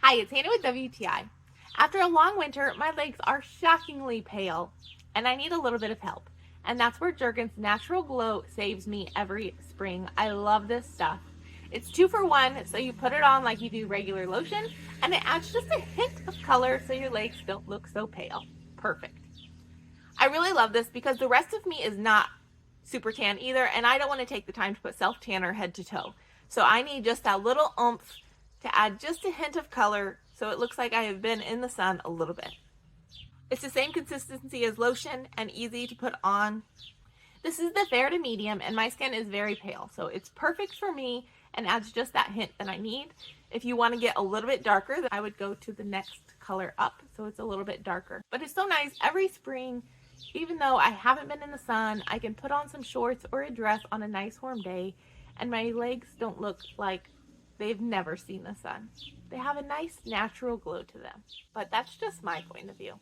Hi, it's Hannah with WTI. After a long winter, my legs are shockingly pale, and I need a little bit of help. And that's where Jergens Natural Glow saves me every spring. I love this stuff. It's 2 for 1, so you put it on like you do regular lotion, and it adds just a hint of color so your legs don't look so pale. Perfect. I really love this because the rest of me is not super tan either, and I don't want to take the time to put self-tanner head to toe. So I need just that little oomph to add just a hint of color so it looks like I have been in the sun a little bit. It's the same consistency as lotion and easy to put on. This is the fair to medium, and my skin is very pale, so it's perfect for me and adds just that hint that I need. If you want to get a little bit darker, then I would go to the next color up so it's a little bit darker. But it's so nice every spring, even though I haven't been in the sun, I can put on some shorts or a dress on a nice warm day, and my legs don't look like they've never seen the sun. They have a nice natural glow to them. But that's just my point of view.